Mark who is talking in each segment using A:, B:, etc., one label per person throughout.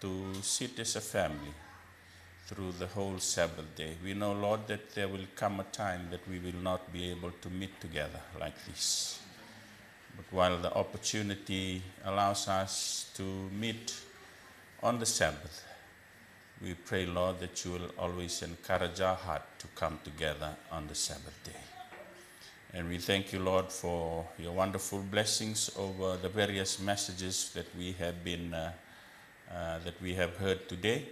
A: to sit as a family through the whole Sabbath day. We know, Lord, that there will come a time that we will not be able to meet together like this. But while the opportunity allows us to meet on the Sabbath, we pray, Lord, that you will always encourage our heart to come together on the Sabbath day. And we thank you, Lord, for your wonderful blessings over the various messages that we have heard today.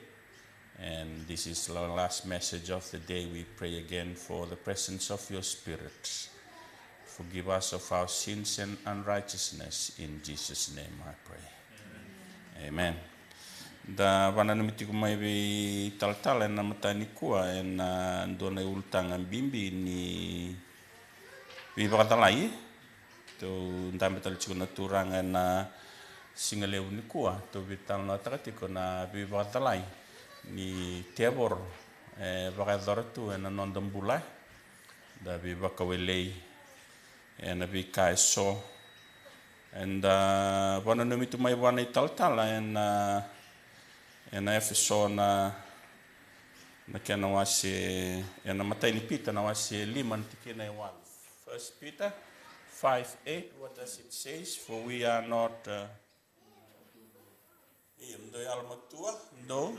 A: And this is our last message of the day. We pray again for the presence of your Spirit. Forgive us of our sins and unrighteousness. In Jesus' name I pray. Amen. Da wana namiti ko mai vi taltala na matani kua na ndona ultanga bimbi ni vi bakatalai to ndambe talichiko na turanga na singaleu ni kua to vital na takatiko na vi bakatalai ni tebor bakadoratu na nondambula da vi bakawelei na vi kaiso and wana namiti mai wana taltala na efeso na kena wasi na matai ni Peter na wasi liman tikina one. First Peter 5:8. What does it say? For we are not ndo almatua ndo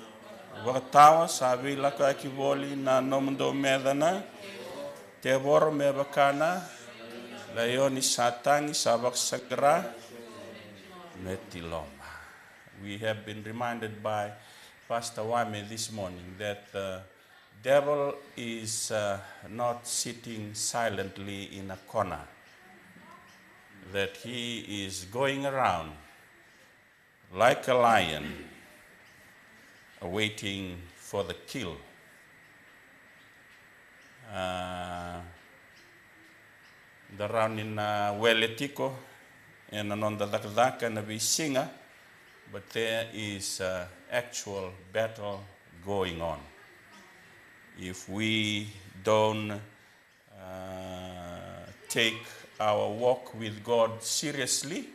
A: wakatawa sabi laka kivoli na nomdo medana tebor mebakana layoni satangi sabak sagra metiloma. We have been reminded by Pastor Wame this morning that the devil is not sitting silently in a corner, that he is going around like a lion, waiting for the kill. The round in Weletiko and anonda dakdaka na visinga. But there is actual battle going on. If we don't take our walk with God seriously,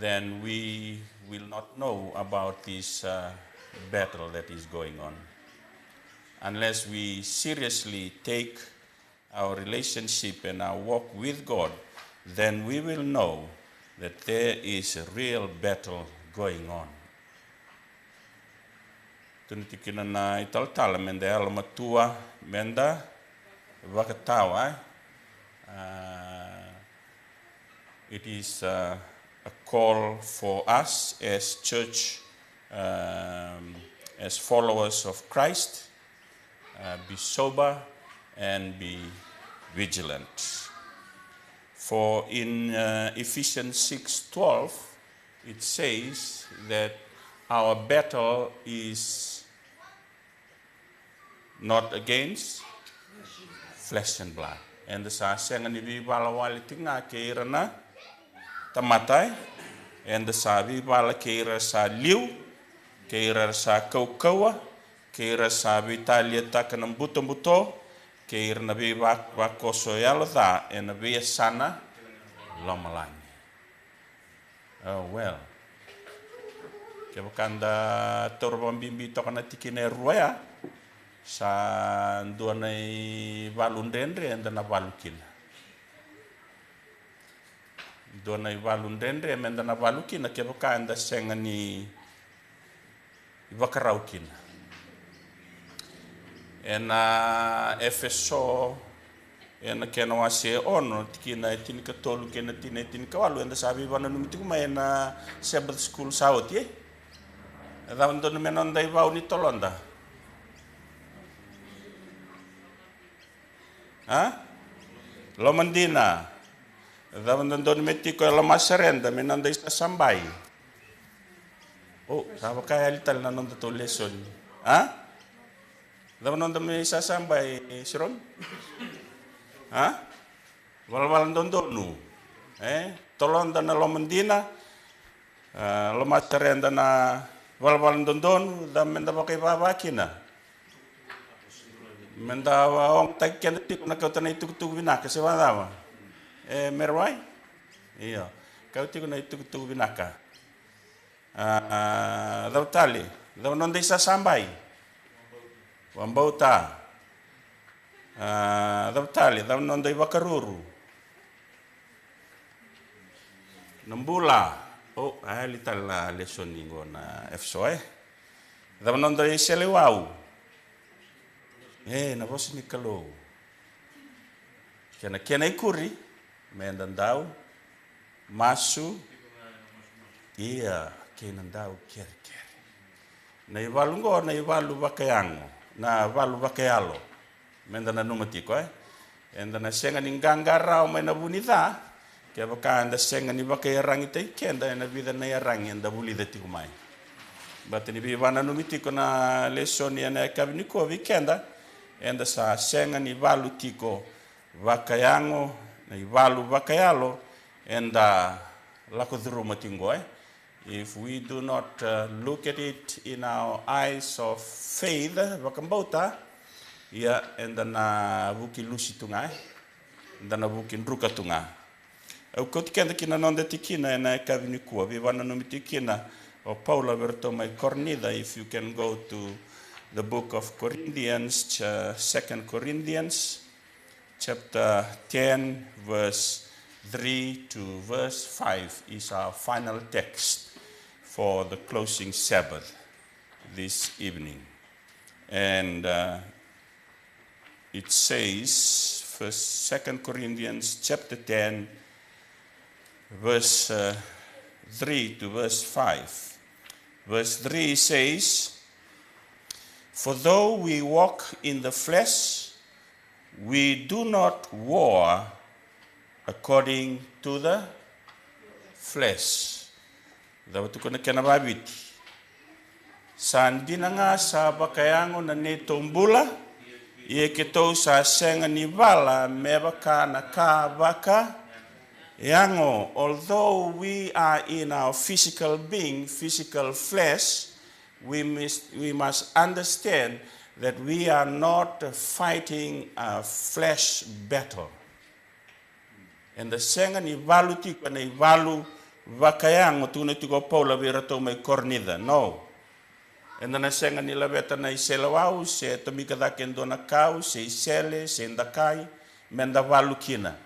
A: then we will not know about this battle that is going on. Unless we seriously take our relationship and our walk with God, then we will know that there is a real battle going on. Tunitikina na italtala menda almatua menda wakatawa. It is a call for us as church, as followers of Christ, be sober and be vigilant. For in Ephesians 6:12, it says that our battle is not against flesh and blood. And the sayang ni bala wali tinga keirana tamatai, and the sabi bala keira sa liu, keira sa kaukawa, keira sa vitalia takanam buto, keira na bi wakoso yalotha, and na bi sana lomalani. Oh well. Kebakanda torbang bimbi tokana tikine ruaya sa duanai valundendre and na valukina. Duanai valundendre and na valukina kebakanda sengani vakaraukina. And efeso and kena wase ono tikina tinika tolu kena tinika walu and sabi wana numitikuma na Sabbath school saut ye. Davanto menon dai vau ni tolonda. Lomandina. Davanto metiko la masarenda menon dai sambai. Oh, sabe kaya lital na non to lesson. Davanto me sambai sirom. Wal dondonu. Tolonda na lomandina. Lomasarenda na wal dondon da menda pakai babakina menda ong takkan tik na kau tanai tuk binaka sewana merwai iya kau tik na tuk binaka Daw tali, daw nonday sa sambay. Wambauta. Daw tali, daw nonday wakaruru. Nambula. Oh, lital na lesson ningo na FSO Daw nonday selewau. Nabos ni kalo. Kena ikuri, mendandau, masu, iya, kenandau ker. Na ivalungo, na ivalu bakayango, na valu bakayalo, mendana numatiko Endana senga ni ngangara o may nabunita, kaya baka anda senga ni bakayarang itay, kenda na vida na yarang anda bulida tikumay. But ni bivana numitiko na lesson yan kabiniko vikenda, enda sa senga ni valu tiko, vakayango na ivalu vakayalo and lakodhuru matingo if we do not look at it in our eyes of faith vakambauta and na vuki lusi tunga na vuki ndruka tunga kotikenda kina nonde tikina na kavini kuwa vivana nomitikina o Paula verto mai cornida if you can go to the book of Corinthians 2 Corinthians chapter 10, verse 3 to verse 5 is our final text for the closing Sabbath this evening. And it says, 2 Corinthians chapter 10, verse 3 to verse 5. Verse 3 says, "For though we walk in the flesh, we do not war according to the flesh." Dapat ko na kinababit. Sandi na nga sa bakayango na nitombula, iye kito sa senga ni bala mebaka na ka baka yango. Although we are in our physical being, physical flesh, we must understand that we are not fighting a flesh battle. And the senga ni valu tiko na valu vakayang tuna tiko Paula virato mai cornida. No. And the senga ni laveta na iselawau se tomika da kendo na kau se isele se ndakai menda valu kina.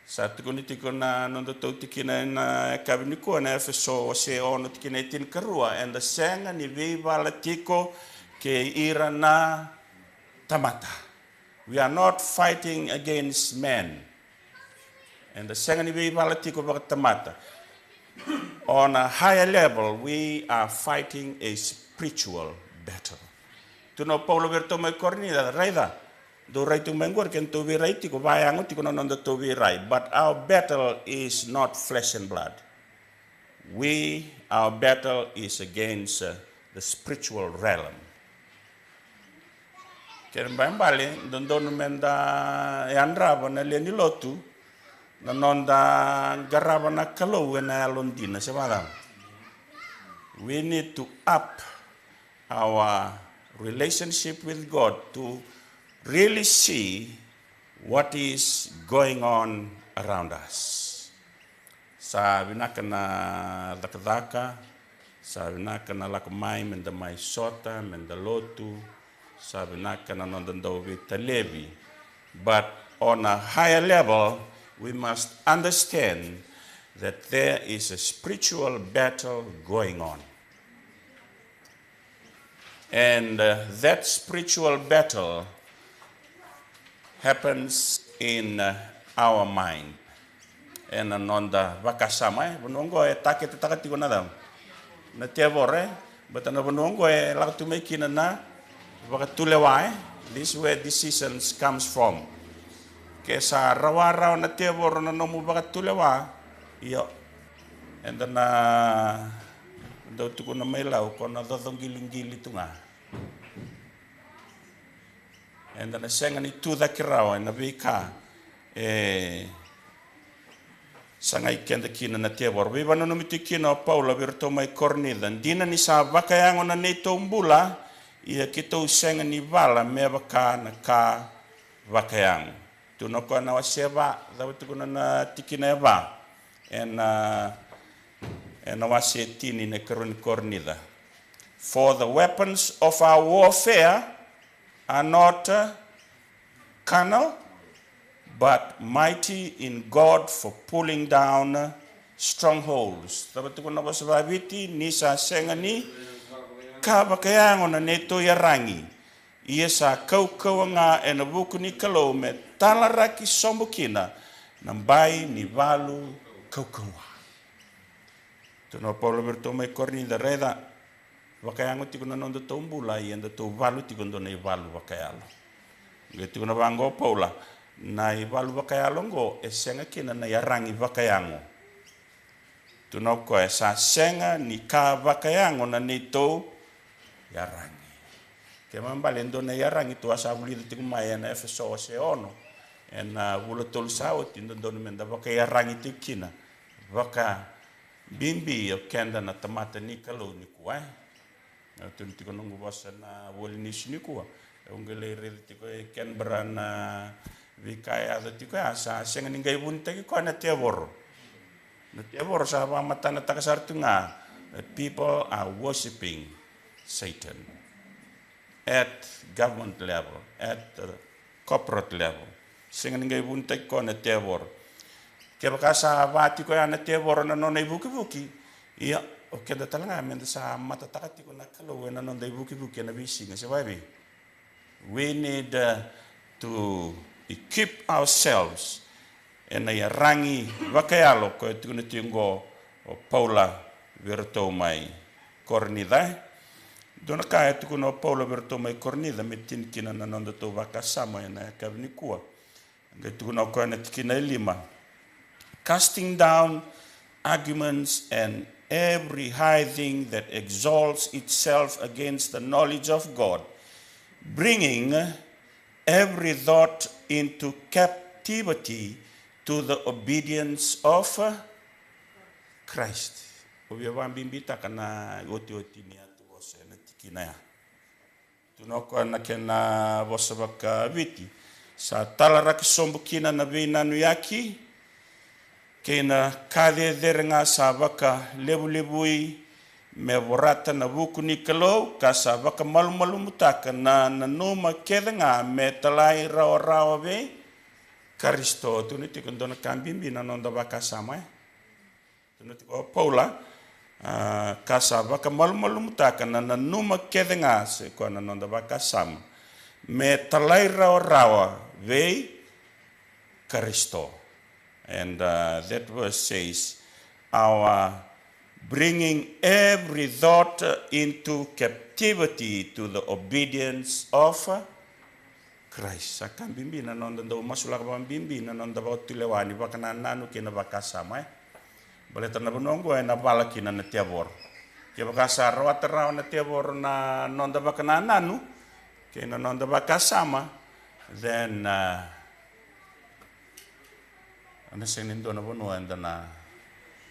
A: Sa tiko ni tiko na nondo to tikina na kabiniko na FSO se ono tikina itin karua and the senga ni vivala tiko ke ira na tamata. We are not fighting against men. And the second way valatiko tamata. On a higher level, we are fighting a spiritual battle. Tu no Paulo verto mai cornida raida. Do raitu mengor ken to vi raitiko vayango tiko no nondo to vi rai. But our battle is not flesh and blood. Our battle is against the spiritual realm. Kaya mbali dondo menda yandraba na leni lotu na nonda garaba na kalau na londina sebada. We need to up our relationship with God to really see what is going on around us. Sa vinakana dakadaka, sa vinakana lakamai menda mai sota menda lotu. But on a higher level, we must understand that there is a spiritual battle going on. And that spiritual battle happens in our mind. And anonda vakasama, bunongo e take te takati gonadam. Na tevore, but anabunongo e lakatumekina na this is where decisions comes from. Kesa rawa na tevor na nomu bakatulewa iyo. And then do tuko na mailaw ko na dodong giling-gili tunga. And then senga ni tuda kiraw na bika sangay kenda kina na tevor. Viva no numitikina Paula virto mai cornida. Dina ni sa bakayango na neto umbula. Ia kito senga ni vala mebaka na ka vakayang. Tuno ko na waseba, dapat ko na tikina ba. and awase tini ne kornida. For the weapons of our warfare are not carnal, but mighty in God for pulling down strongholds. Tapos ko na ba sa babiti ni sa sengani kabakayango na neto yarangi. Ia sa kau nga e na buku ni kalo me talaraki sombukina nambai ni valu kau. Tuno Paulo berto mai korni da reda vakayango tiko na nondo tombula i anda to valu tiko ndona i valu vakayalo. Gitu na bango Paula na i valu vakayalo ngo e senga kina na yarangi vakayango. Tuno ko e sa senga ni ka vakayango na neto yarangi. Ke mambale ndona yarangi tu asa buli tiko mai na efeso se ono en vula tol sao tindo ndona menda vakayarangi tikina vaka bimbi o kenda na tamata ni kalo ni kuai. Tun tiko nungu basa na woli ni kuai. Ungele rele tiko e Canberra na vikaya da tiko asa senga ningai bunta ki ko na tevor. Na tevor sa ba mata na takasar tunga. People are worshiping Satan at government level, at the corporate level. Senga ningai bunta ki ko na tevor. Kaya sa ba tiko na tevor na no na buki. Iya o kenda talanga menda sa mata takati ko na kalo na no na buki na bisi nga sa baby. We need to equip ourselves and na rangi vakayalo ko tuna tingo o Paula verto mai kornida dona ka tukuno Paula verto mai kornida metin kina na nondo to vakasama na kavnikua ngetukuno ko na tikina lima, casting down arguments and every high thing that exalts itself against the knowledge of God, bringing every thought into captivity to the obedience of Christ. Obia bimbita kana oti ni atu wose na tikina ya. Tunoko na kena wose baka viti. Sa talaraki sombukina na veinanu yaki, kena kade derenga sa baka lebu-lebui me vorata na buku ni kalau kasa baka malu-malu mutaka na numa kedenga me talai rawa-rawa be Karisto tuniti kondona kambimbi na nonda baka sama tuniti ko Paula kasa baka malu-malu mutaka na numa kedenga se ko na nonda baka sama me talai rawa-rawa be Karisto. And that verse says, our bringing every thought into captivity to the obedience of Christ. Akan bimbi na nonda do masulak ba bimbi na nonda ba tulewani ba kana nanu kina ba kasama baleta na bonongo na balaki na tiabor ke ba kasar watera na tiabor na nonda ba kana nanu kina nonda ba kasama then ana senindo na bono and na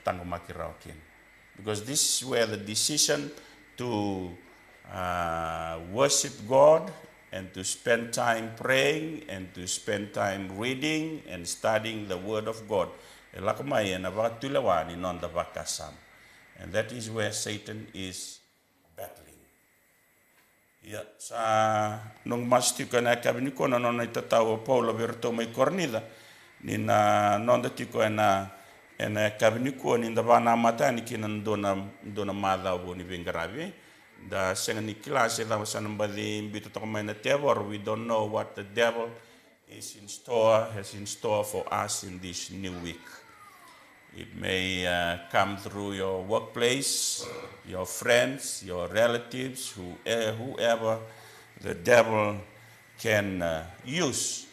A: tango makiraokin. Because this is where the decision to worship God and to spend time praying and to spend time reading and studying the Word of God. And that is where Satan is battling. Yeah, sa nung mastiko na kabini ko na nona itatawa Paulo verto may kornida ni na nonda tiko na kabiniko ni ndabana matani kina ndona madha ni vengaravi da senga ni klase da sanambadi mbito to na tevor. We don't know what the devil has in store for us in this new week. It may come through your workplace, your friends, your relatives, whoever the devil can use.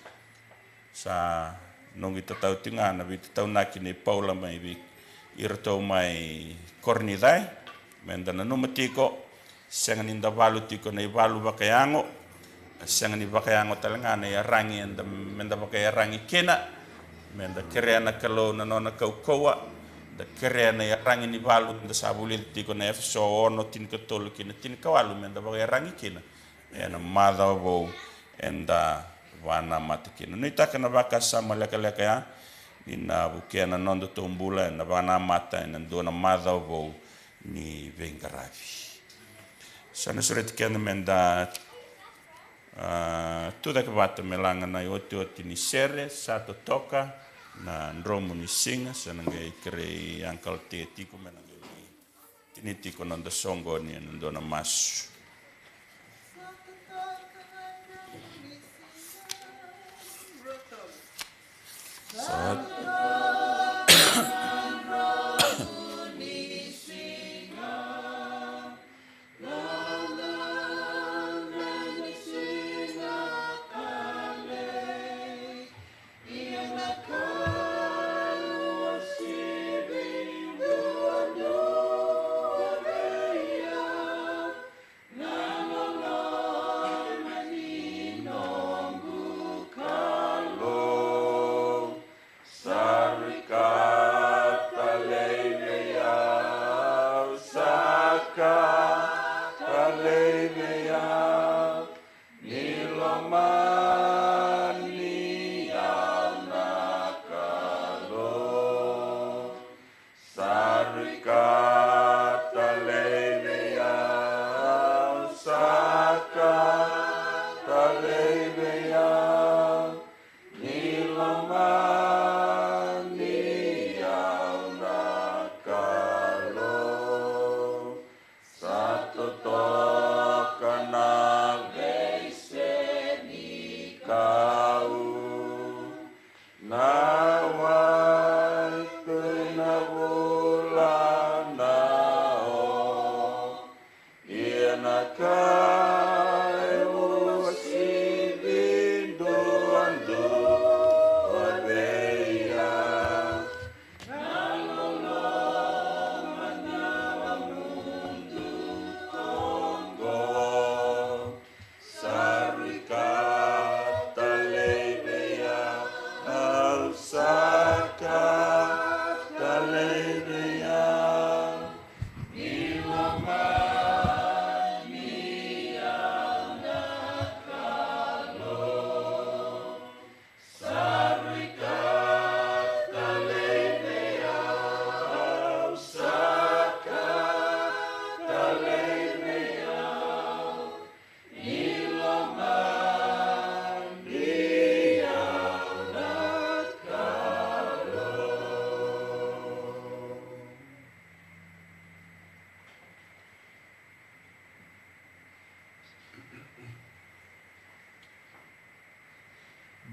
A: Sa nung itatau tinga na itatau naki ni Paula mai irto mai kornidai menda na numatiko senga ninda valu tiko na valu bakayango senga ni bakayango talanga na yarangi enda menda bakayarangi kena menda kereana kalo na nona kaukoa da kereana yarangi ni valu da sabuli tiko na efso ono tin katol kina tin kawalu menda bakayarangi kena ena mother wo enda wana matikino. Nitaka na baka sama leka ya ina bukiana nondo tombula na bana mata ina dona madha vo ni vengaravi. Sana surat kiana menda tuda ke bata melanga na oti ni sere sato toka na ndromu ni singa sana ngai krei ankal te tiko mena ngai tini tiko nanda songo ni ndona masu.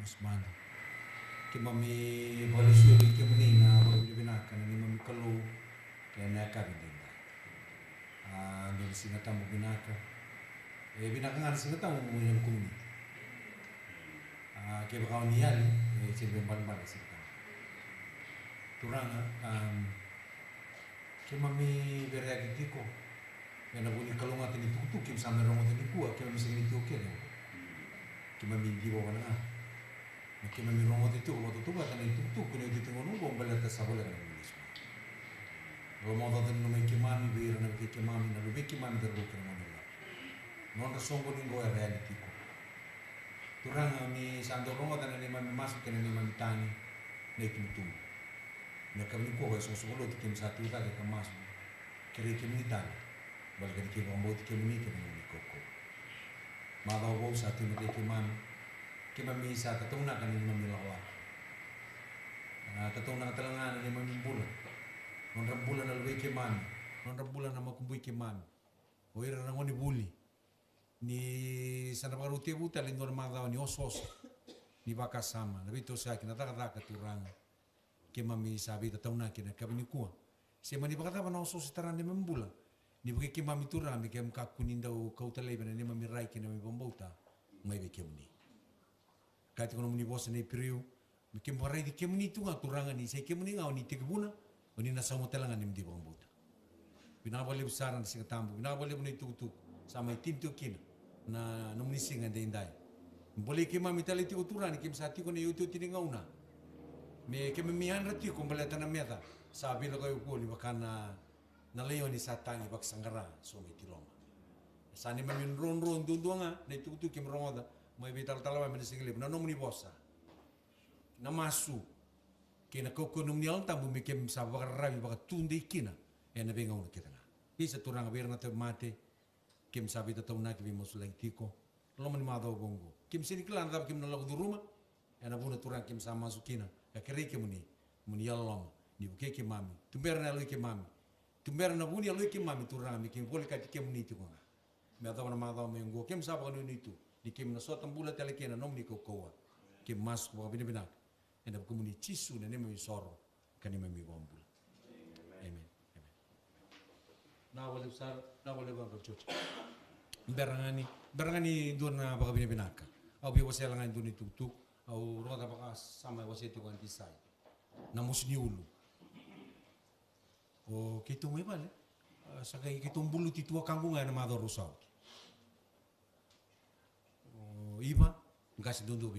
B: Brisbane. Kima mi polisi di kemenina baru dibinakan ni mami kalau kena kabinda. Dari sini tamu binaka. Binaka ngan sini tamu yang kumi. Kaya bakaw niyan sini bemban sini. Turang kima mi bereagi tiko. Kena buni kalau ngatin itu kim sampai rongo tadi kuat kima mesti itu oke. Kima mi jiwa mana? Kima mi rongo itu kalau tuh kata itu kena itu ngono bombel atas sabola kan Indonesia. Romo tadi nume kima mi bir na kima mi na lubi kima mi terus kena ngono. Non rasongo ningo reality ko. Turang mi sando rongo tadi ni mami masuk kena ni mami tani naik mutum. Na kami ko so solo tikim satu ta ke masuk. Kiri kimi tani. Balkan ki rombo tikim ni kena ni koko. Madaw bo sa timi kima mi sa tatuna kan ni mami lawa. Tatuna talangan ni mami bulan. Non rambulan na luwi kiman. Non rambulan na makumbui kiman. Oira na ngoni buli. Ni sana paruti buta lindor madaw ni osos. Ni baka sama. Nabi to sa kinataka turang. Kima mi sabi tatuna kina kabini kuwa. Sema ni baka na osos taran ni mambula. Ni baka kima mi turang mi kem kakunindau kautalay na ni mami rai kina mi bombauta. May bikem ni. Kati kono muni bosa nei periu. Mi kem parai di kem ni tunga turangan ni. Say kem ni ngau ni tikibuna. Oni nasa mo talangan ni mdi bombauta. Binabali besaran singa tambu. Binabali mo ni tukutuk. Sama itim tukina. Na nomni singa ndai. Boleh kema mitali ti uturan kem sati ko ni yutu tini ngauna. Me kem mihan rati ko baleta na meta. Sabi lo kayo ko ni bakana na leo ni satangi bak sanggara so mi tiloma. Sani mamin ron dunduanga na tukutuk kem rongoda. Mai vital talawa men single na nomni bossa. Na masu. kina kokonum ni alta bu mikem sa rabi baka tunde kina ena venga una kita nga isa turanga berna te mate kem sabi ta tauna ki mo sulai tiko loma ni mado bongo kem sini klan dab kem na lagu du ruma ena buna turang kem sa masukina ya kere ke muni yalom ni buke ke mami tumberna lo ke mami tumberna buni lo ke mami turanga mi kem gol ka kem ni tiko nga me ata na mado me ngo kem sa ba ni tu di kem na sota mbula tele kena nom ni ko koa kem mas ko bina bina ena bu muni chisu ne me soro kanima mi bombula amen na wale usar na wale ba chochi berangani dona baka binaka au bi wasela ngani duni tutuk au roda baka sama wasetu kan tisai na musni ulu o kitu me vale sakai kitu mbulu titua kangunga na madoro sau o iba ngasi dundu